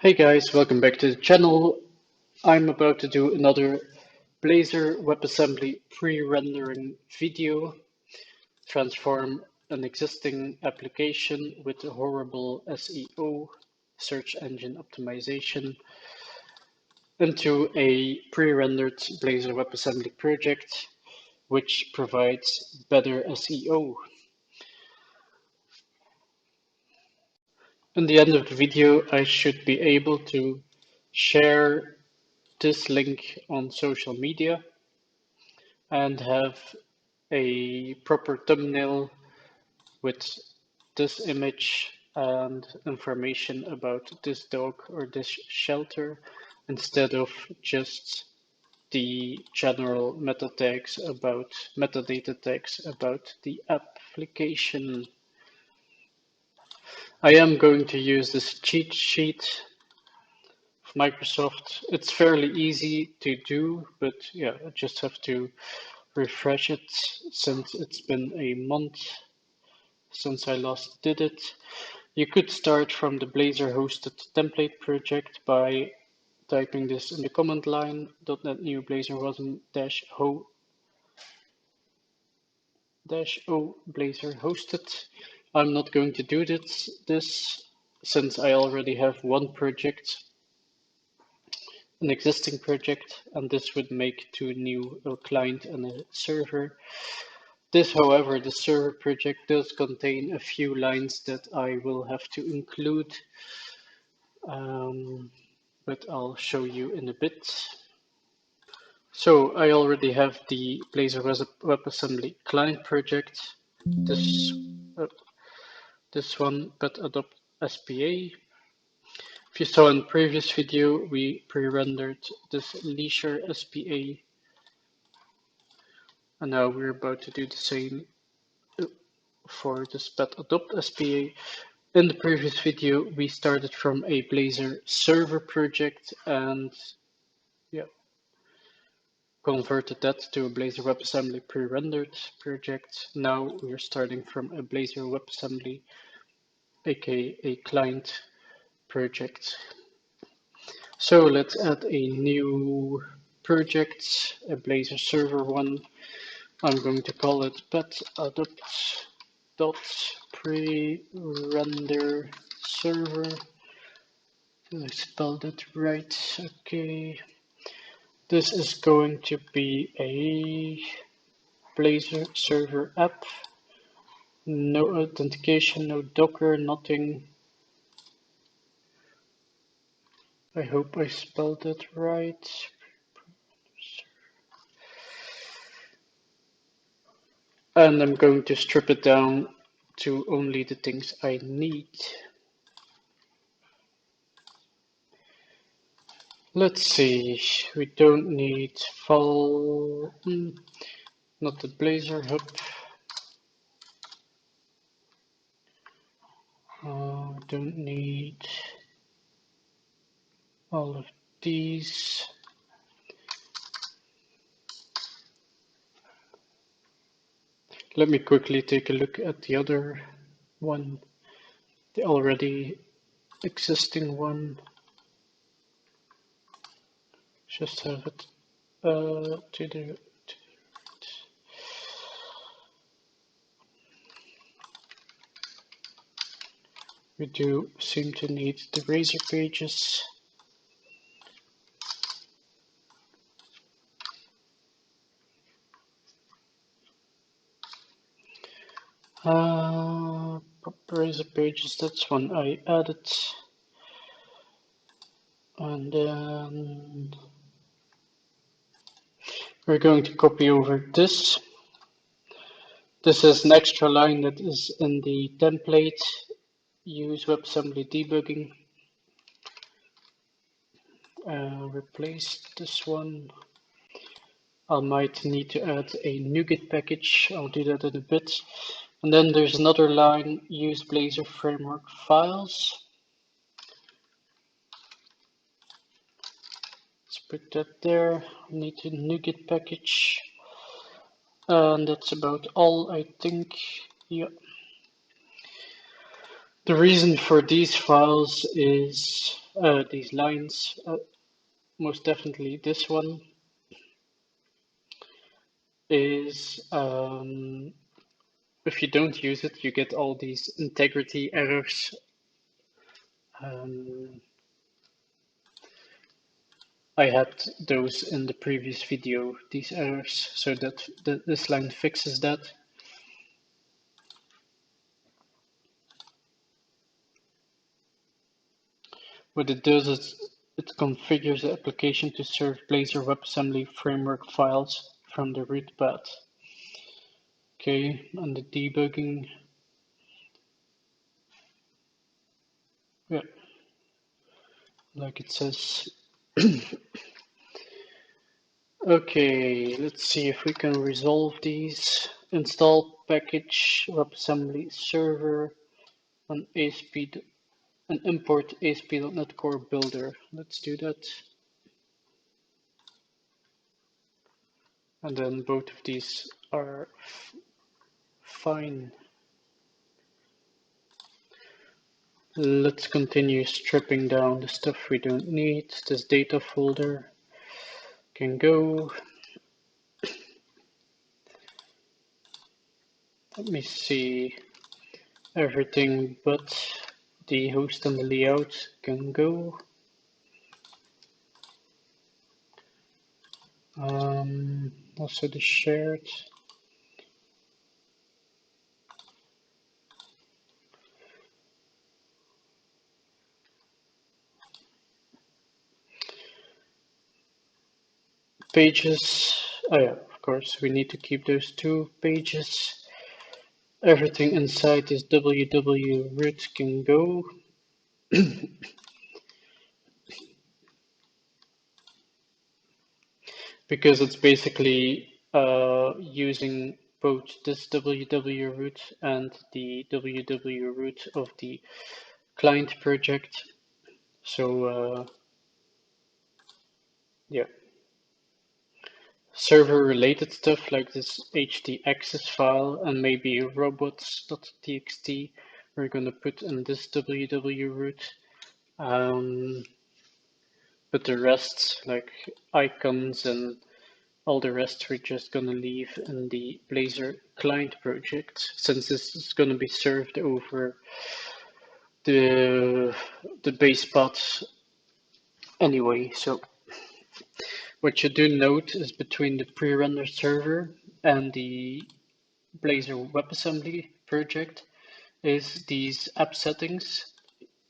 Hey guys, welcome back to the channel. I'm about to do another Blazor WebAssembly pre-rendering video, transform an existing application with a horrible SEO, search engine optimization, into a pre-rendered Blazor WebAssembly project, which provides better SEO. In the end of the video, I should be able to share this link on social media and have a proper thumbnail with this image and information about this dog or this shelter instead of just the general metadata tags about the application. I am going to use this cheat sheet of Microsoft. It's fairly easy to do, but yeah, I just have to refresh it since it's been a month since I last did it. You could start from the Blazor hosted template project by typing this in the command line, .NET new Blazor WASM -o Blazor hosted. I'm not going to do this since I already have one project, an existing project, and this would make two new, a client and a server. This, however, the server project does contain a few lines that I will have to include, but I'll show you in a bit. So I already have the Blazor WebAssembly client project, this one, but adopt SPA. If you saw in the previous video, we pre-rendered this leisure SPA, and now we're about to do the same for this pet adopt SPA. In the previous video, we started from a Blazor server project and converted that to a Blazor WebAssembly pre-rendered project. Now we're starting from a Blazor WebAssembly, aka a client project. So let's add a new project, a Blazor server one. I'm going to call it pet adopt dot prerender server. Did I spell that right? Okay. This is going to be a Blazor server app. No authentication, no Docker, nothing. I hope I spelled it right. And I'm going to strip it down to only the things I need. Let's see, we don't need not the Blazor hub. Don't need all of these. Let me quickly take a look at the other one, the already existing one. Just have it to the right. We do seem to need the Razor pages. Razor pages, that's one I added. And then we're going to copy over this. This is an extra line that is in the template. Use WebAssembly debugging. Replace this one. I might need to add a NuGet package. I'll do that in a bit. And then there's another line, use Blazor framework files. Let's put that there. I need a NuGet package. And that's about all, I think. Yeah. The reason for these files is these lines, most definitely this one, is if you don't use it, you get all these integrity errors. I had those in the previous video, these errors, so that this line fixes that. What it does is it configures the application to serve Blazor WebAssembly framework files from the root path. Okay, and the debugging. Yeah, like it says. Okay, let's see if we can resolve these. Install package WebAssembly server on ASP and import ASP.NET Core Builder. Let's do that. And then both of these are fine. Let's continue stripping down the stuff we don't need. This data folder can go. Let me see. Everything but the host and the layout can go. Also the shared. Pages. Oh yeah, of course, we need to keep those 2 pages. Everything inside this www root can go. Because it's basically using both this www root and the www root of the client project. So yeah, server related stuff like this htaccess file and maybe robots.txt we're going to put in this www root. But the rest, like icons and all the rest, we're just going to leave in the Blazor client project, since this is going to be served over the base path anyway. So what you do note is between the Prerender server and the Blazor WebAssembly project is these app settings.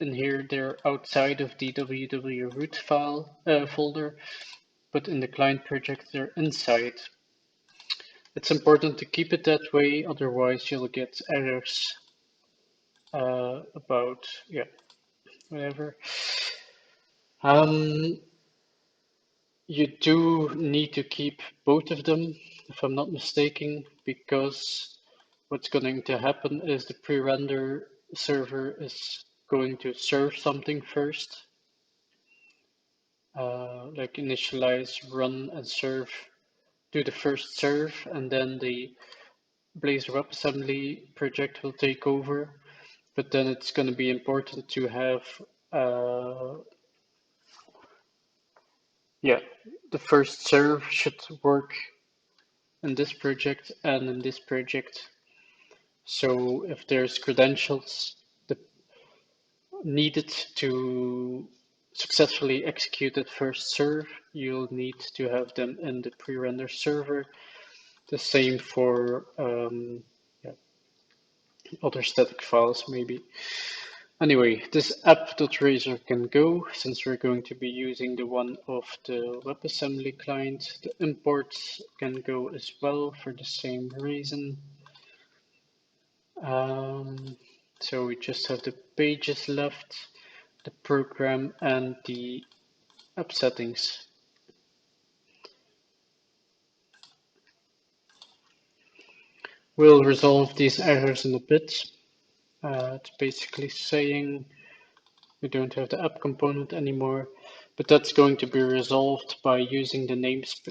In here, they're outside of the www root file folder, but in the client project, they're inside. It's important to keep it that way, otherwise you'll get errors about, yeah, whatever. You do need to keep both of them, if I'm not mistaken, because what's going to happen is the pre-render server is going to serve something first, like initialize, run, and serve, do the first serve, and then the Blazor WebAssembly project will take over. But then it's going to be important to have, yeah, the first serve should work in this project and in this project. So if there's credentials needed to successfully execute that first serve, you'll need to have them in the pre-render server. The same for yeah, other static files maybe. Anyway, this app.razor can go, since we're going to be using the one of the WebAssembly client. The imports can go as well for the same reason. So we just have the pages left, the program, and the app settings. We'll resolve these errors in a bit. It's basically saying we don't have the app component anymore, but that's going to be resolved by using the names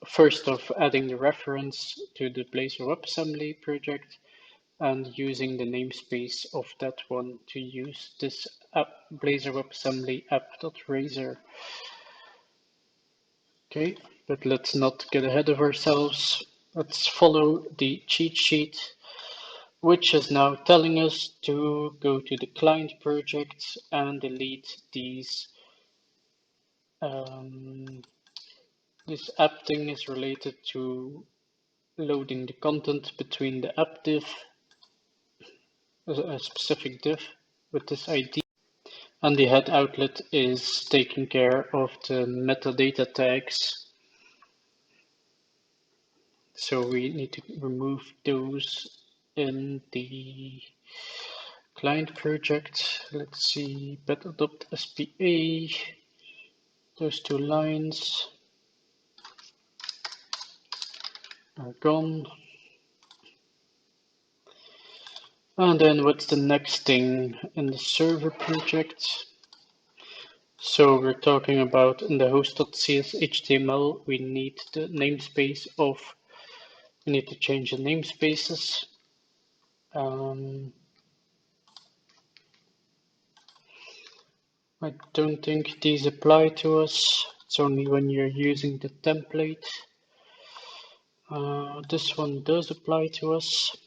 first of adding the reference to the Blazor WebAssembly project, and using the namespace of that one to use this app, Blazor WebAssembly app.razor. Okay, but let's not get ahead of ourselves. Let's follow the cheat sheet, which is now telling us to go to the client project and delete these. This app thing is related to loading the content between the app div, a specific div with this ID. And the head outlet is taking care of the metadata tags. So we need to remove those in the client project. Let's see, bet.adopt SPA, those two lines are gone. And then what's the next thing in the server project? So we're talking about in the host.cs.html, we need the namespace of, we need to change the namespaces. I don't think these apply to us. It's only when you're using the template. This one does apply to us.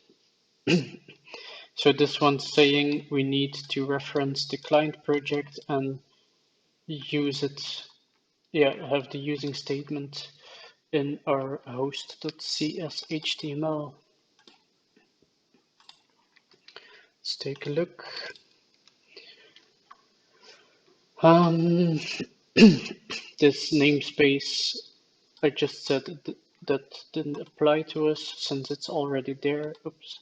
So this one's saying we need to reference the client project and use it, have the using statement in our host.cs.html. Let's take a look. This namespace, I just said that didn't apply to us since it's already there. Oops.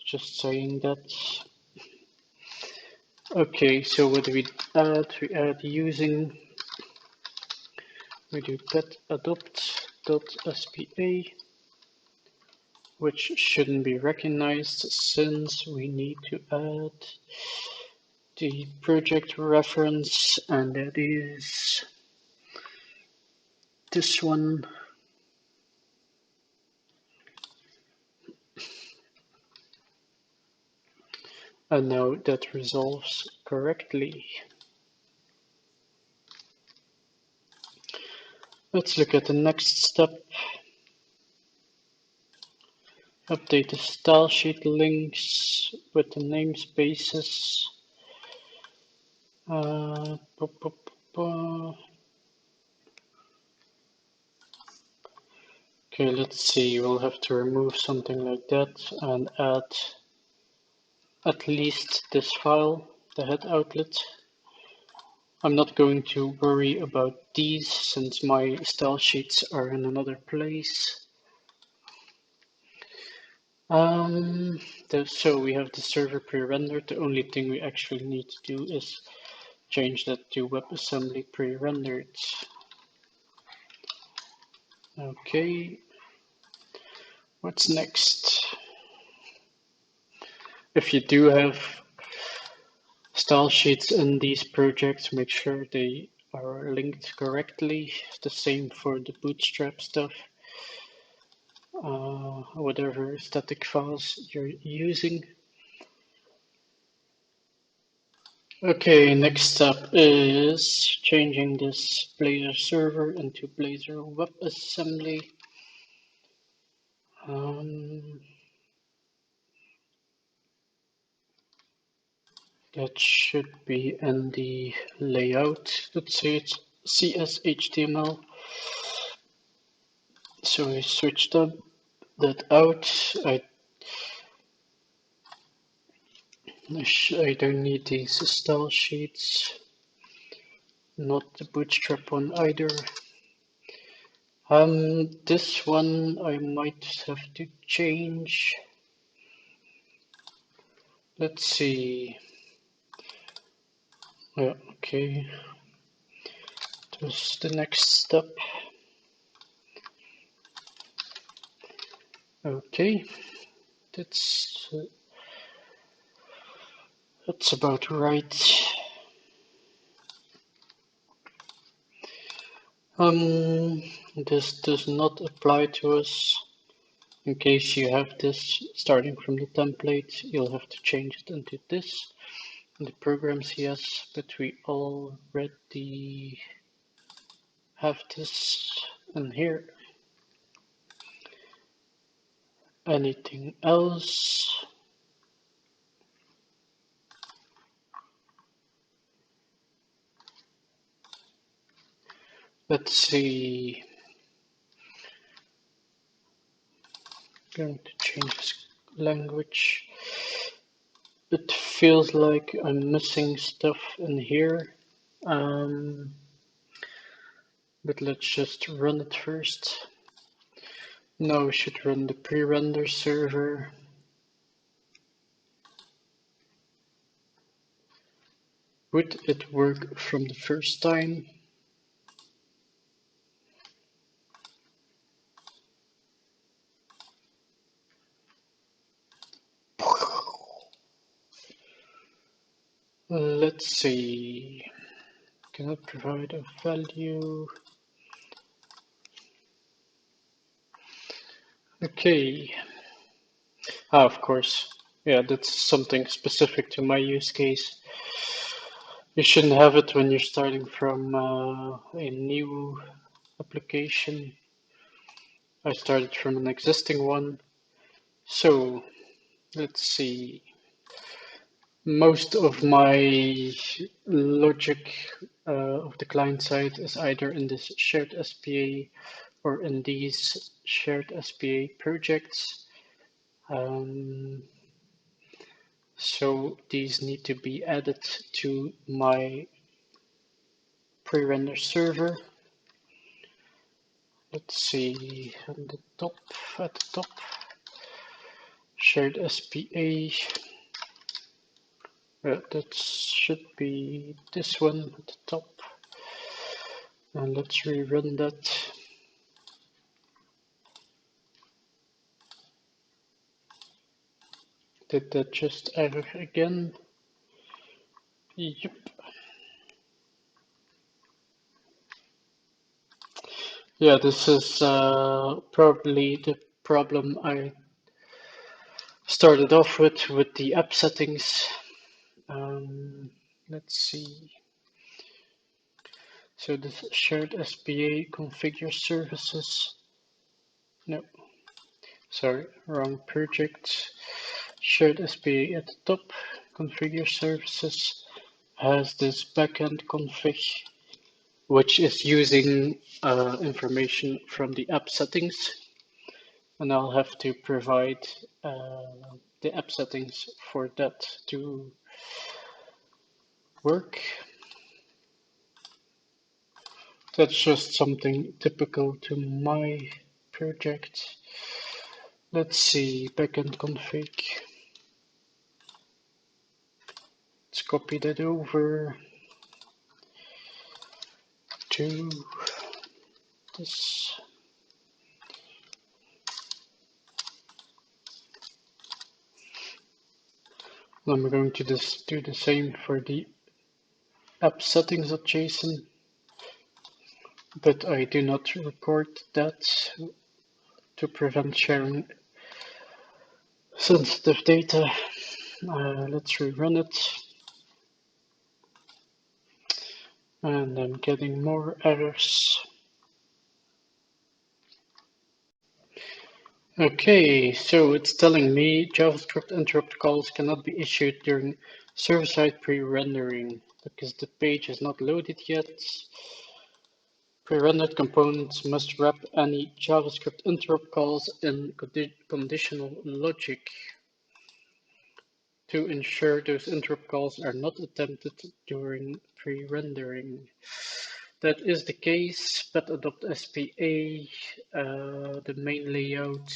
Just saying that. Okay, so what do we add? We add using. We do get_adopt.spa, which shouldn't be recognized since we need to add the project reference, and that is this one. And now that resolves correctly. Let's look at the next step. Update the style sheet links with the namespaces. Okay, let's see, we'll have to remove something like that and add at least this file, the head outlet. I'm not going to worry about these since my style sheets are in another place. So we have the server pre-rendered. The only thing we actually need to do is change that to WebAssembly pre-rendered. Okay, what's next? If you do have style sheets in these projects, make sure they are linked correctly. The same for the bootstrap stuff. Whatever static files you're using. Okay, next step is changing this Blazor server into Blazor WebAssembly. That should be in the layout. Let's say it's CS.html. So I switched that out. I don't need these style sheets. Not the bootstrap one either. This one I might have to change. Let's see. Yeah, okay. That's the next step. Okay, that's about right. This does not apply to us In case you have this starting from the template, you'll have to change it into this. In the programs, yes, but we already have this in here. Anything else? Let's see. I'm going to change this language. It feels like I'm missing stuff in here. But let's just run it first. Now we should run the Prerender server. Would it work from the first time? Let's see. Cannot provide a value. Okay. Of course. Yeah, that's something specific to my use case. You shouldn't have it when you're starting from a new application. I started from an existing one. So let's see. Most of my logic of the client side is either in this shared SPA or in these shared SPA projects. So these need to be added to my Prerender server. Let's see, on the top, at the top, shared SPA. That should be this one at the top. And let's rerun that. Did that just error again? Yep. Yeah, this is probably the problem I started off with the app settings. Let's see. So this shared SPA configure services. No, sorry, wrong project. Shared SPA at the top, configure services, has this backend config, which is using information from the app settings. And I'll have to provide the app settings for that to work. That's just something typical to my project. Let's see, backend config. Let's copy that over to this. I'm going to do the same for the appSettings.json, but I do not record that to prevent sharing sensitive data. Let's rerun it. And I'm getting more errors. Okay, so it's telling me JavaScript interrupt calls cannot be issued during server-side pre-rendering because the page is not loaded yet. Pre-rendered components must wrap any JavaScript interrupt calls in conditional logic to ensure those interrupt calls are not attempted during pre-rendering. That is the case, but adopt SPA, the main layout,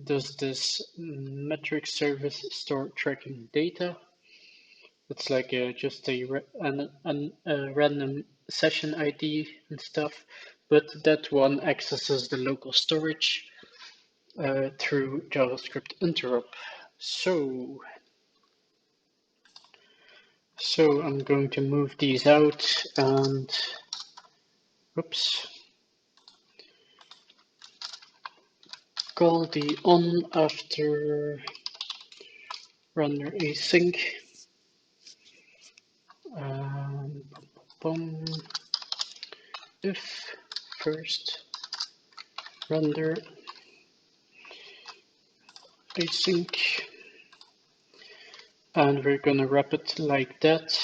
does this metric service store tracking data. It's like just a random session ID and stuff, but that one accesses the local storage through JavaScript interrupt. So I'm going to move these out and, oops. call the on after render async. If first render async, and we're gonna wrap it like that.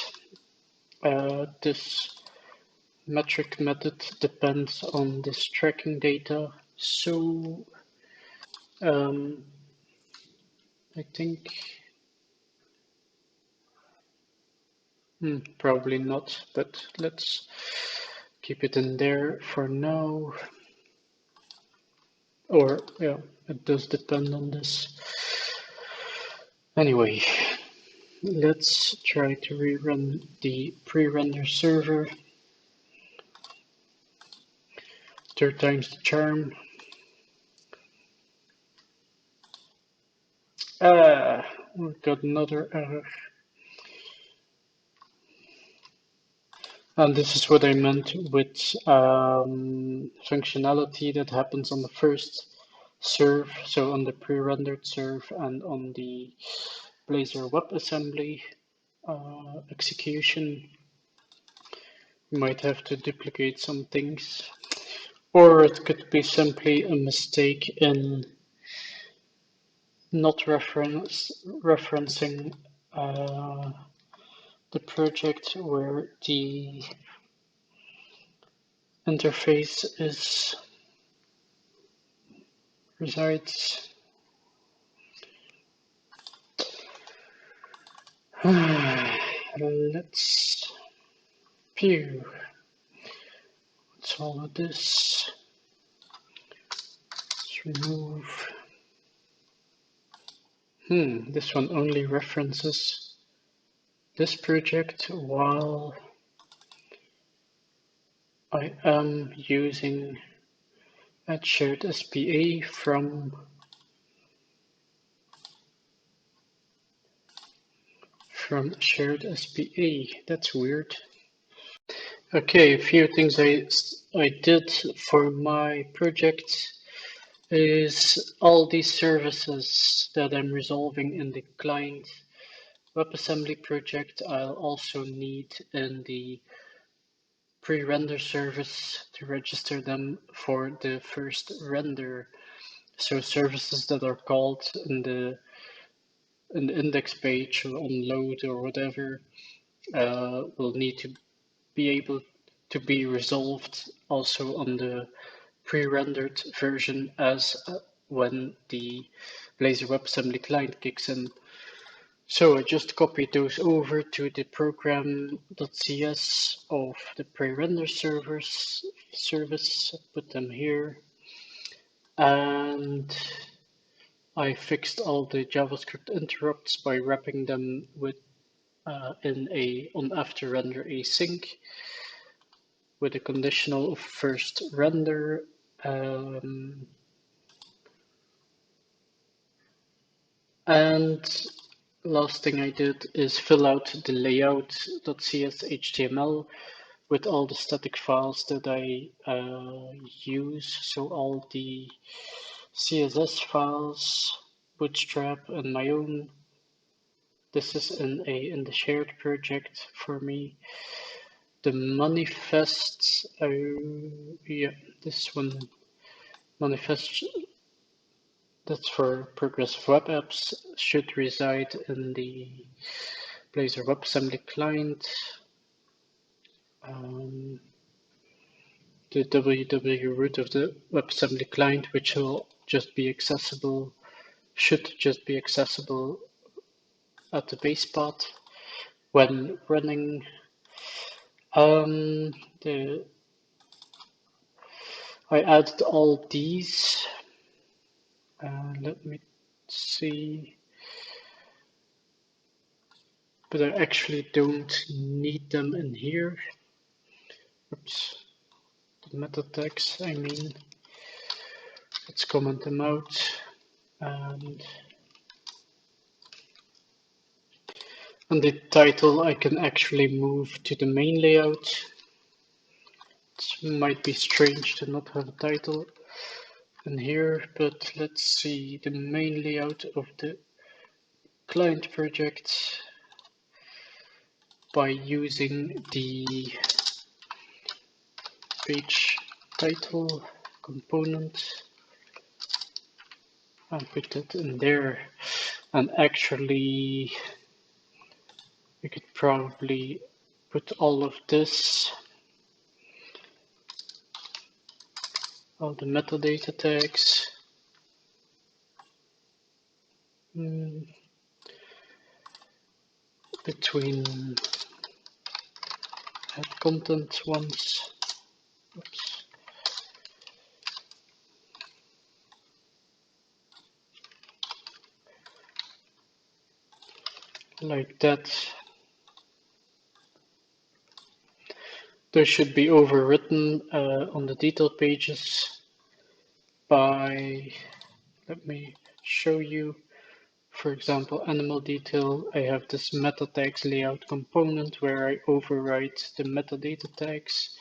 This metric method depends on this tracking data, so I think probably not, but let's keep it in there for now. Or yeah, it does depend on this. Anyway, let's try to rerun the pre-render server. Third time's the charm. We got another error. And this is what I meant with functionality that happens on the first serve, so on the pre-rendered serve and on the Blazor WebAssembly execution. You might have to duplicate some things, or it could be simply a mistake in not referencing the project where the interface resides. Let's view. What's all of this? Let's remove. This one only references this project while I am using shared SPA from shared SPA. That's weird. Okay, a few things I did for my project is all these services that I'm resolving in the client WebAssembly project, I'll also need in the pre-render service to register them for the first render. So services that are called in the index page or on load or whatever will need to be able to be resolved also on the pre-rendered version as when the Blazor WebAssembly client kicks in. So I just copied those over to the program.cs of the Prerender service, put them here, and I fixed all the JavaScript interrupts by wrapping them with in a on after render async with a conditional of first render. And last thing I did is fill out the layout.cs HTML with all the static files that I use. So all the CSS files, Bootstrap, and my own. This is in the shared project for me. The manifest, yeah, this one manifest. That's for progressive web apps, should reside in the Blazor WebAssembly client. The www root of the WebAssembly client, which will just be accessible, should just be accessible at the base path when running. I added all these. Let me see. But I actually don't need them in here. Oops. The meta tags, I mean. Let's comment them out. And the title I can actually move to the main layout. It might be strange to not have a title. in here, but let's see the main layout of the client project by using the page title component and put it in there. And actually, we could probably put all of this, all the metadata tags, between head content ones. Oops. Like that. Those should be overwritten on the detail pages by, let me show you. For example, animal detail, I have this meta tags layout component where I overwrite the metadata tags,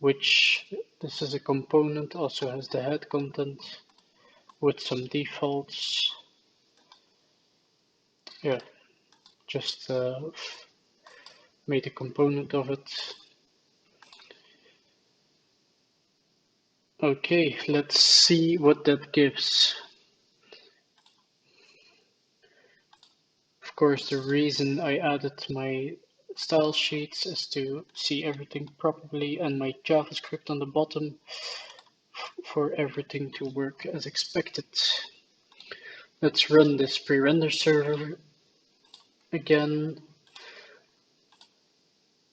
which this is a component, also has the head content with some defaults. Yeah, just made a component of it. Okay, let's see what that gives. Of course, the reason I added my style sheets is to see everything properly and my JavaScript on the bottom for everything to work as expected. Let's run this Prerender server again.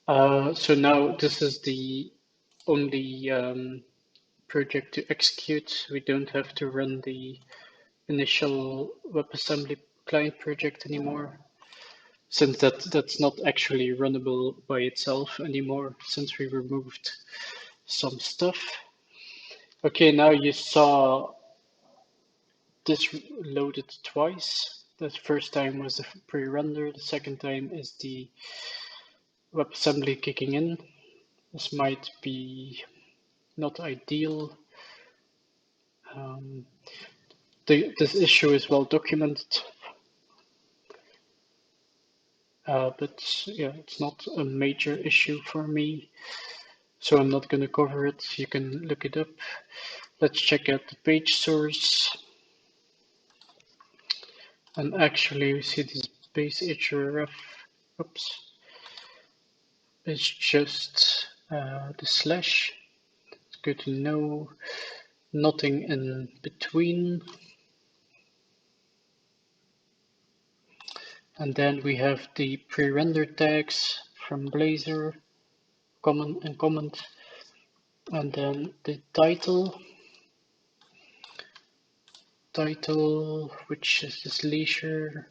So now this is the only project to execute. We don't have to run the initial WebAssembly client project anymore, since that's not actually runnable by itself anymore, since we removed some stuff. Okay, now you saw this loaded twice. The first time was the pre-render, the second time is the WebAssembly kicking in. This might be not ideal. This issue is well documented, but yeah, it's not a major issue for me, so I'm not going to cover it. You can look it up. Let's check out the page source. And actually, we see this base href. Oops. It's just the slash. It's good to know. Nothing in between. And then we have the pre-rendered tags from Blazor, comment and comment. And then the title, which is this leisure.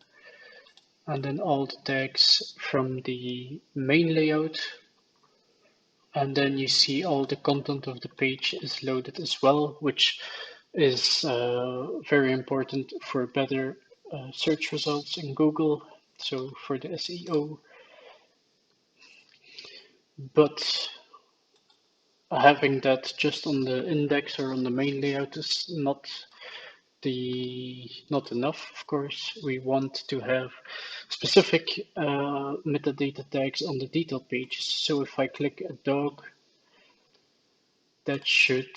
And then all the tags from the main layout. And then you see all the content of the page is loaded as well, which is very important for better search results in Google, so for the SEO. But having that just on the index or on the main layout is not enough. Of course, we want to have specific metadata tags on the detail pages. So if I click a dog, that should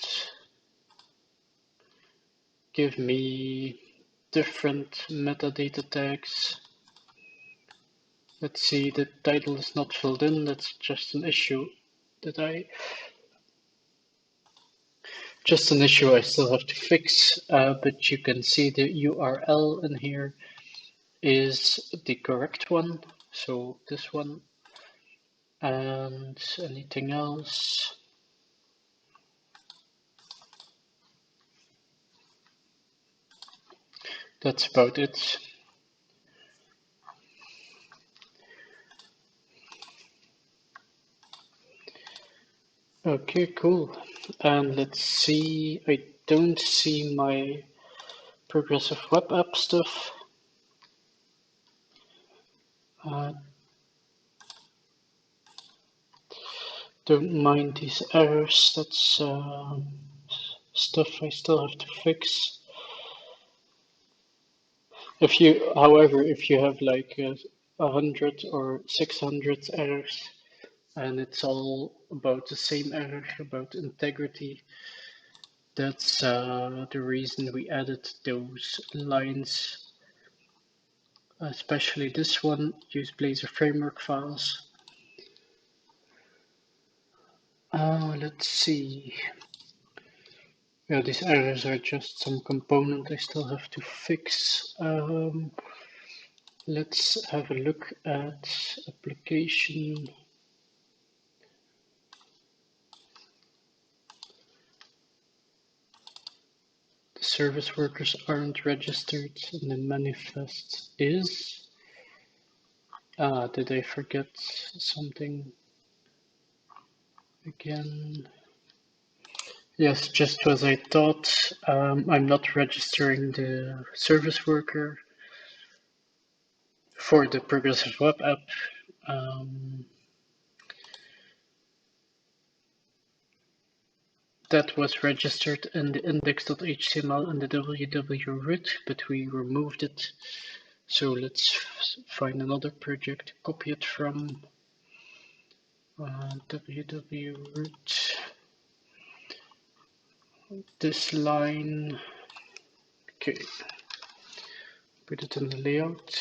give me different metadata tags. Let's see, the title is not filled in. That's just an issue that I still have to fix. But you can see the URL in here is the correct one. So this one, and anything else. That's about it. Okay, cool. And let's see, I don't see my progressive web app stuff. Don't mind these errors, that's stuff I still have to fix. If you, however, if you have like 100 or 600 errors and it's all about the same error, about integrity, that's the reason we added those lines. Especially this one, use Blazor framework files. Let's see. Yeah, these errors are just some component I still have to fix. Let's have a look at application. The service workers aren't registered and the manifest is. Did I forget something again? Yes, just as I thought, I'm not registering the service worker for the progressive web app. That was registered in the index.html and the www root, but we removed it. So let's find another project, copy it from www root. This line, okay, put it in the layout.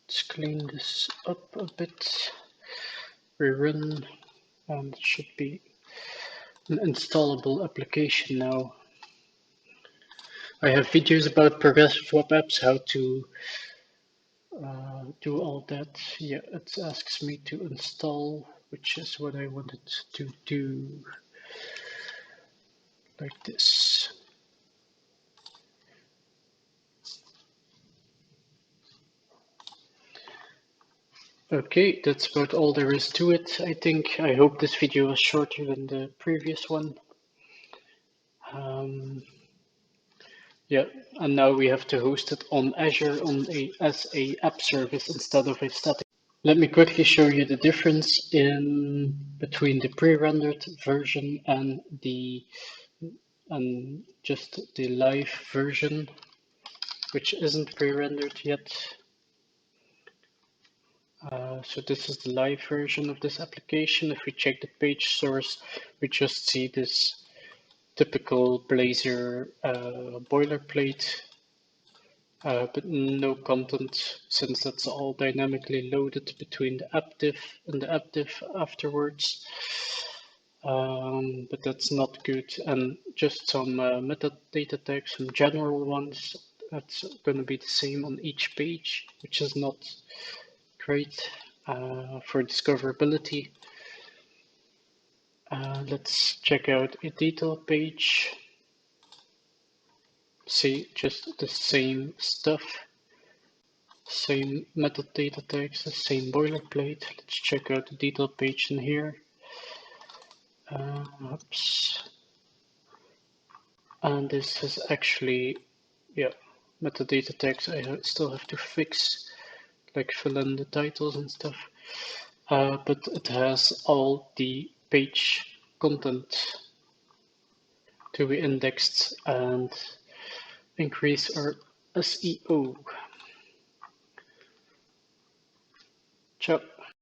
Let's clean this up a bit. Rerun, and it should be an installable application now. I have videos about progressive web apps, how to do all that. Yeah, it asks me to install, which is what I wanted to do, like this. Okay, that's about all there is to it, I think. I hope this video was shorter than the previous one. Yeah, and now we have to host it on Azure as a app service instead of a static. Let me quickly show you the difference between the pre-rendered version and just the live version, which isn't pre-rendered yet. So this is the live version of this application. If we check the page source, we just see this typical Blazor boilerplate, but no content, since that's all dynamically loaded between the app div and the app div afterwards. But that's not good. And just some metadata tags, some general ones. That's going to be the same on each page, which is not great for discoverability. Let's check out a detail page. See, just the same stuff, same metadata tags, the same boilerplate. Let's check out the detail page in here. Oops. And this is actually, yeah, metadata tags I still have to fix, like fill in the titles and stuff. But it has all the page content to be indexed and increase our SEO. Ciao.